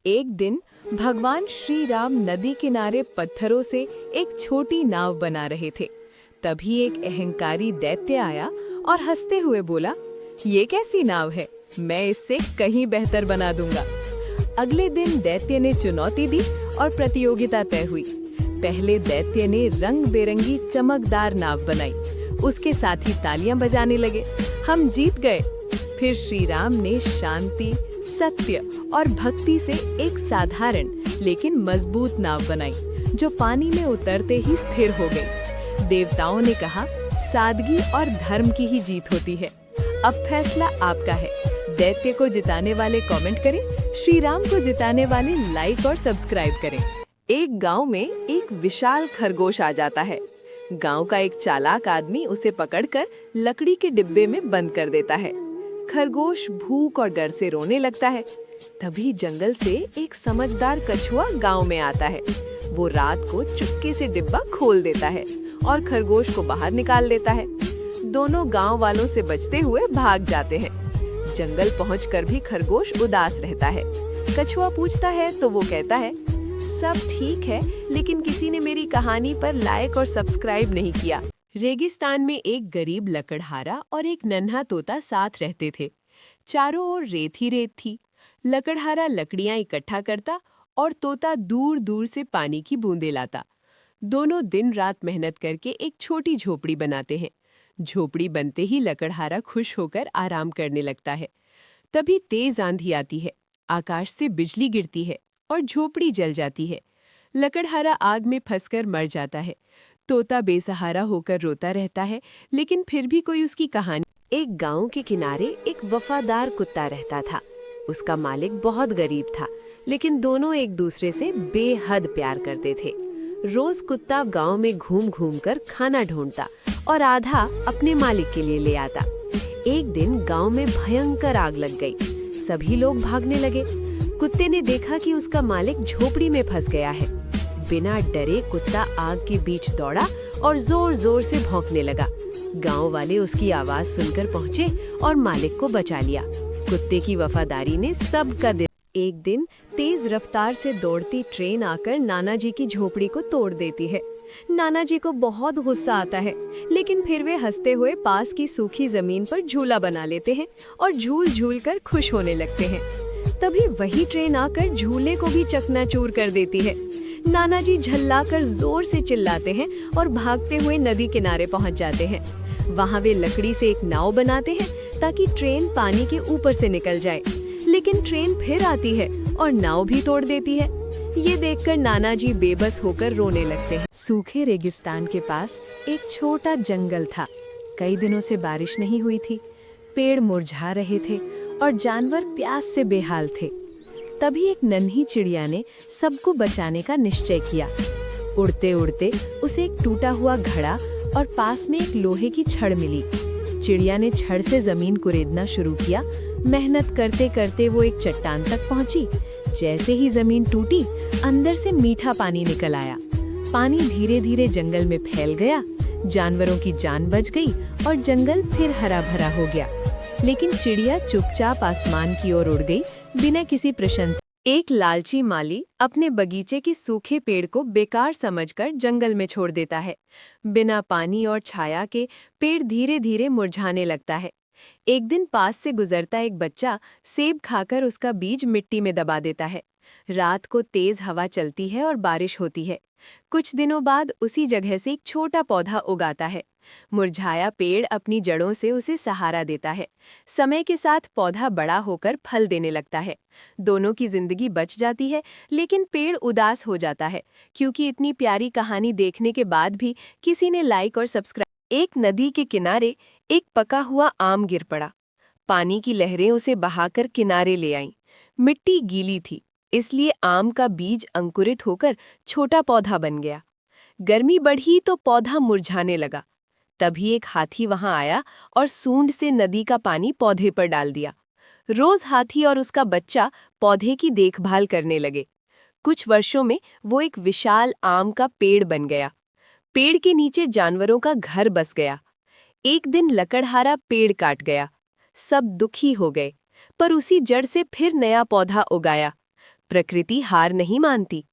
एक दिन भगवान श्री राम नदी किनारे पत्थरों से एक छोटी नाव बना रहे थे। तभी एक अहंकारी दैत्य आया और हंसते हुए बोला, ये कैसी नाव है, मैं इससे कहीं बेहतर बना दूंगा। अगले दिन दैत्य ने चुनौती दी और प्रतियोगिता तय हुई। पहले दैत्य ने रंग बेरंगी चमकदार नाव बनाई। उसके साथ ही तालियां बजाने लगे, हम जीत गए। फिर श्री राम ने शांति, सत्य और भक्ति से एक साधारण लेकिन मजबूत नाव बनाई, जो पानी में उतरते ही स्थिर हो गई। देवताओं ने कहा, सादगी और धर्म की ही जीत होती है। अब फैसला आपका है। दैत्य को जिताने वाले कमेंट करें, श्री राम को जिताने वाले लाइक और सब्सक्राइब करें। एक गांव में एक विशाल खरगोश आ जाता है। गांव का एक चालाक आदमी उसे पकड़कर लकड़ी के डिब्बे में बंद कर देता है। खरगोश भूख और डर से रोने लगता है। तभी जंगल से एक समझदार कछुआ गांव में आता है। वो रात को चुपके से डिब्बा खोल देता है और खरगोश को बाहर निकाल देता है। दोनों गांव वालों से बचते हुए भाग जाते हैं। जंगल पहुंचकर भी खरगोश उदास रहता है। कछुआ पूछता है तो वो कहता है, सब ठीक है, लेकिन किसी ने मेरी कहानी पर लाइक और सब्सक्राइब नहीं किया। रेगिस्तान में एक गरीब लकड़हारा और एक नन्हा तोता साथ रहते थे। चारों ओर रेत ही रेत थी। लकड़हारा लकड़ियां इकट्ठा करता और तोता दूर दूर से पानी की बूंदें लाता। दोनों दिन रात मेहनत करके एक छोटी झोपड़ी बनाते हैं। झोपड़ी बनते ही लकड़हारा खुश होकर आराम करने लगता है। तभी तेज आंधी आती है, आकाश से बिजली गिरती है और झोपड़ी जल जाती है। लकड़हारा आग में फंसकर मर जाता है। तोता बेसहारा होकर रोता रहता है, लेकिन फिर भी कोई उसकी कहानी। एक गांव के किनारे एक वफादार कुत्ता रहता था। उसका मालिक बहुत गरीब था, लेकिन दोनों एक दूसरे से बेहद प्यार करते थे। रोज कुत्ता गांव में घूम घूम कर खाना ढूंढता और आधा अपने मालिक के लिए ले आता। एक दिन गांव में भयंकर आग लग गई। सभी लोग भागने लगे। कुत्ते ने देखा कि उसका मालिक झोपड़ी में फंस गया है। बिना डरे कुत्ता आग के बीच दौड़ा और जोर जोर से भौंकने लगा। गांव वाले उसकी आवाज सुनकर पहुंचे और मालिक को बचा लिया। कुत्ते की वफादारी ने सबका दिल। एक दिन तेज रफ्तार से दौड़ती ट्रेन आकर नाना जी की झोपड़ी को तोड़ देती है। नाना जी को बहुत गुस्सा आता है, लेकिन फिर वे हंसते हुए पास की सूखी जमीन पर झूला बना लेते हैं और झूल झूल कर खुश होने लगते हैं। तभी वही ट्रेन आकर झूले को भी चकनाचूर कर देती है। नाना जी झल्लाकर जोर से चिल्लाते हैं और भागते हुए नदी किनारे पहुंच जाते हैं। वहां वे लकड़ी से एक नाव बनाते हैं ताकि ट्रेन पानी के ऊपर से निकल जाए, लेकिन ट्रेन फिर आती है और नाव भी तोड़ देती है। ये देखकर नाना जी बेबस होकर रोने लगते हैं। सूखे रेगिस्तान के पास एक छोटा जंगल था। कई दिनों से बारिश नहीं हुई थी। पेड़ मुरझा रहे थे और जानवर प्यास से बेहाल थे। तभी एक नन्ही चिड़िया ने सबको बचाने का निश्चय किया। उड़ते उड़ते उसे एक टूटा हुआ घड़ा और पास में एक लोहे की छड़ मिली। चिड़िया ने छड़ से जमीन कुरेदना शुरू किया। मेहनत करते करते वो एक चट्टान तक पहुंची। जैसे ही जमीन टूटी, अंदर से मीठा पानी निकल आया। पानी धीरे धीरे जंगल में फैल गया। जानवरों की जान बच गई और जंगल फिर हरा भरा हो गया। लेकिन चिड़िया चुपचाप आसमान की ओर उड़ गई, बिना किसी प्रशंसा। एक लालची माली अपने बगीचे के सूखे पेड़ को बेकार समझकर जंगल में छोड़ देता है। बिना पानी और छाया के पेड़ धीरे धीरे मुरझाने लगता है। एक दिन पास से गुजरता एक बच्चा सेब खाकर उसका बीज मिट्टी में दबा देता है। रात को तेज हवा चलती है और बारिश होती है। कुछ दिनों बाद उसी जगह से एक छोटा पौधा उगाता है। मुरझाया पेड़ अपनी जड़ों से उसे सहारा देता है। समय के साथ पौधा बड़ा होकर फल देने लगता है। दोनों की जिंदगी बच जाती है, लेकिन पेड़ उदास हो जाता है, क्योंकि इतनी प्यारी कहानी देखने के बाद भी किसी ने लाइक और सब्सक्राइब। एक नदी के किनारे एक पका हुआ आम गिर पड़ा। पानी की लहरें उसे बहाकर किनारे ले आईं। मिट्टी गीली थी, इसलिए आम का बीज अंकुरित होकर छोटा पौधा बन गया। गर्मी बढ़ी तो पौधा मुरझाने लगा। तभी एक हाथी वहां आया और सूंड से नदी का पानी पौधे पर डाल दिया। रोज हाथी और उसका बच्चा पौधे की देखभाल करने लगे। कुछ वर्षों में वो एक विशाल आम का पेड़ बन गया। पेड़ के नीचे जानवरों का घर बस गया। एक दिन लकड़हारा पेड़ काट गया। सब दुखी हो गए, पर उसी जड़ से फिर नया पौधा उगाया। प्रकृति हार नहीं मानती।